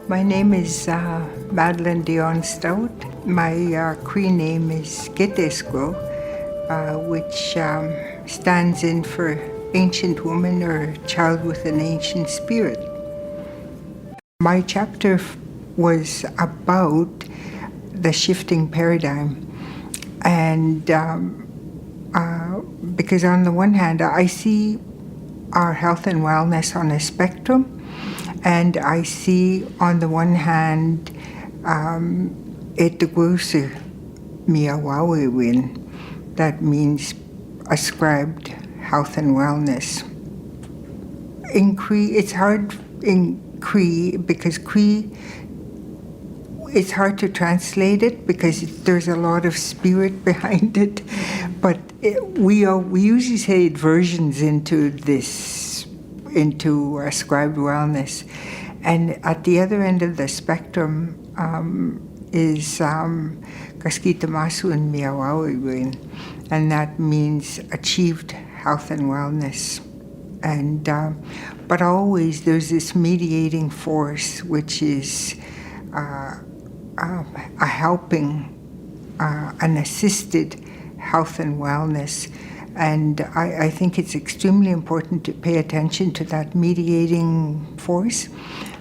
My name is Madeleine Dion Stout. My Cree name is Getesco, which stands in for ancient woman or child with an ancient spirit. My chapter was about the shifting paradigm, and because on the one hand, I see our health and wellness on a spectrum, and I see on the one hand, etugusu miawawewin, that means ascribed health and wellness. In Cree, it's hard in Cree because Cree, it's hard to translate it because there's a lot of spirit behind it. But we usually say it versions into ascribed wellness. And at the other end of the spectrum is kaskitamasu and miawawewin, and that means achieved health and wellness. And but always there's this mediating force, which is a helping, an assisted health and wellness. And I think it's extremely important to pay attention to that mediating force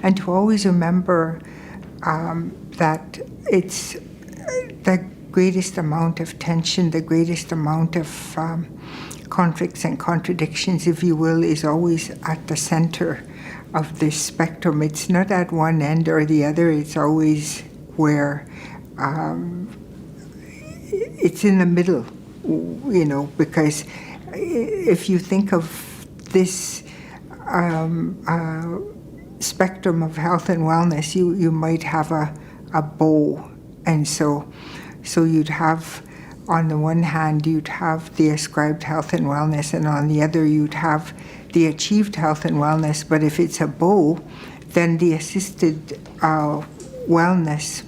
and to always remember that it's the greatest amount of tension, the greatest amount of conflicts and contradictions, if you will, is always at the center of this spectrum. It's not at one end or the other, it's always where it's in the middle, you know, because if you think of this spectrum of health and wellness, you might have a bow, and so you'd have, on the one hand, you'd have the ascribed health and wellness, and on the other, you'd have the achieved health and wellness. But if it's a bow, then the assisted wellness,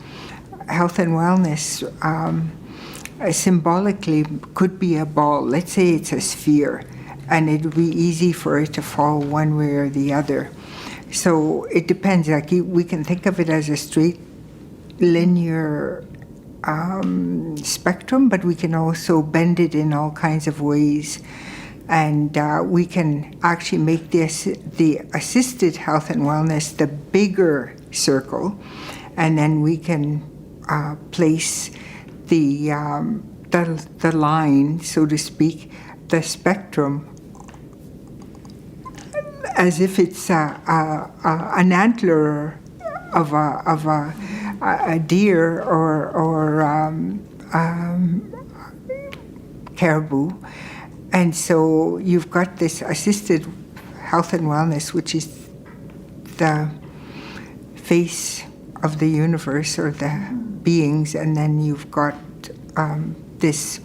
health and wellness, symbolically could be a ball. Let's say it's a sphere, and it would be easy for it to fall one way or the other. So it depends. Like we can think of it as a straight, linear spectrum, but we can also bend it in all kinds of ways. And we can actually make the assisted health and wellness the bigger circle, and then we can place the line, so to speak, the spectrum, as if it's an antler of a deer or caribou. And so you've got this assisted health and wellness, which is the face of the universe or the beings, and then you've got this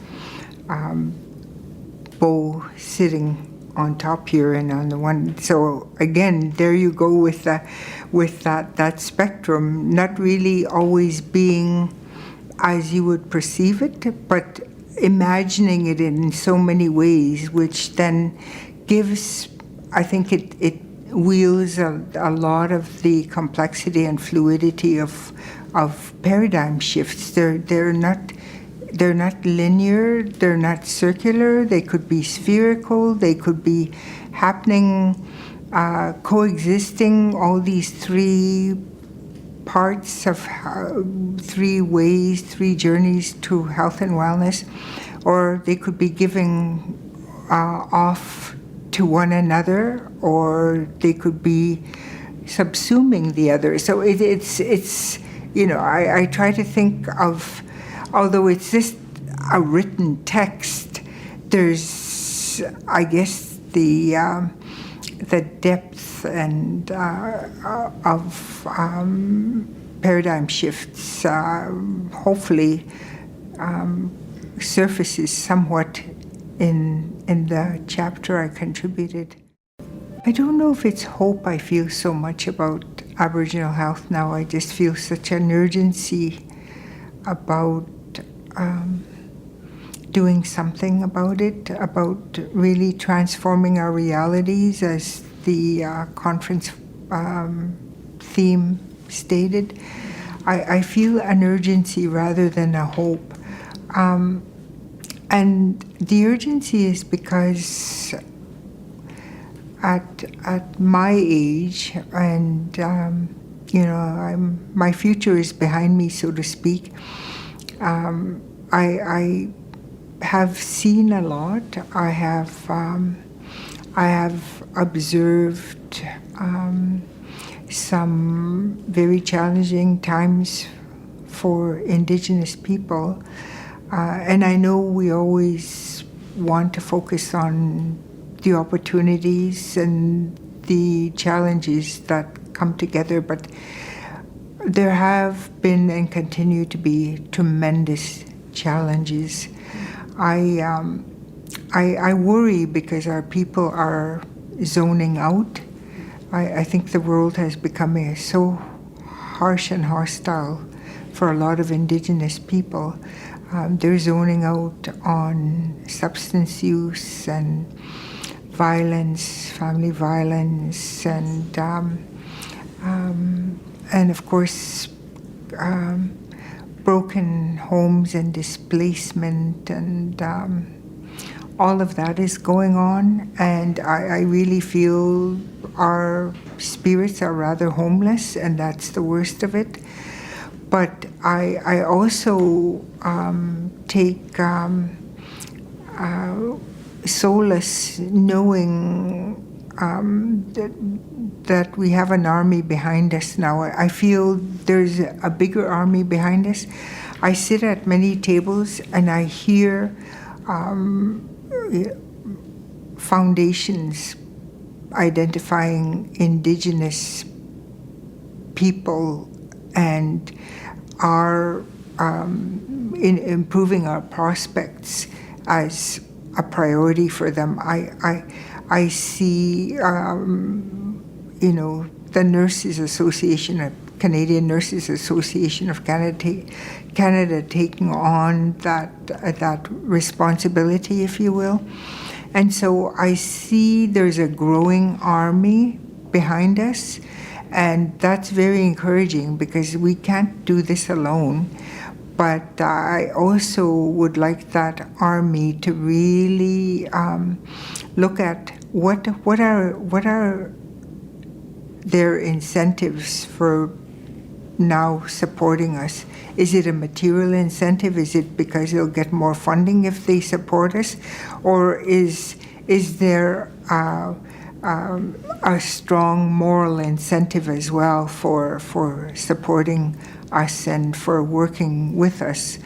bow sitting on top here and on the one. So again, there you go with that spectrum, not really always being as you would perceive it, but imagining it in so many ways, which then gives, I think it wields a lot of the complexity and fluidity of paradigm shifts. They're not linear, they're not circular, they could be spherical, they could be happening, coexisting, all these three parts of three ways, three journeys to health and wellness, or they could be giving off to one another, or they could be subsuming the other. So it's you know, I try to think of, although it's just a written text, there's, I guess, the depth and of paradigm shifts hopefully surfaces somewhat in the chapter I contributed. I don't know if it's hope I feel so much about Aboriginal health now. I just feel such an urgency about doing something about it, about really transforming our realities, as the conference theme stated. I feel an urgency rather than a hope. And the urgency is because at my age, and my future is behind me, so to speak. I have seen a lot. I have observed some very challenging times for Indigenous people, and I know we always want to focus on the opportunities and the challenges that come together, but there have been and continue to be tremendous challenges. I worry because our people are zoning out. I think the world has become so harsh and hostile for a lot of Indigenous people. They're zoning out on substance use and violence, family violence, and of course broken homes and displacement, and all of that is going on. And I really feel our spirits are rather homeless, and that's the worst of it. But I also take solace knowing that we have an army behind us now. I feel there's a bigger army behind us. I sit at many tables and I hear foundations identifying Indigenous people and are in improving our prospects as a priority for them. I see, the Nurses Association, Canadian Nurses Association of Canada taking on that responsibility, if you will. And so I see there's a growing army behind us, and that's very encouraging because we can't do this alone. But I also would like that army to really look at what are their incentives for now supporting us. Is it a material incentive? Is it because they'll get more funding if they support us? Or is there a strong moral incentive as well for supporting us and for working with us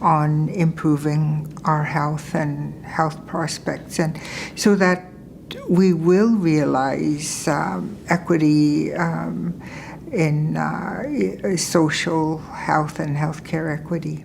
on improving our health and health prospects, and so that we will realize equity in social health and healthcare equity.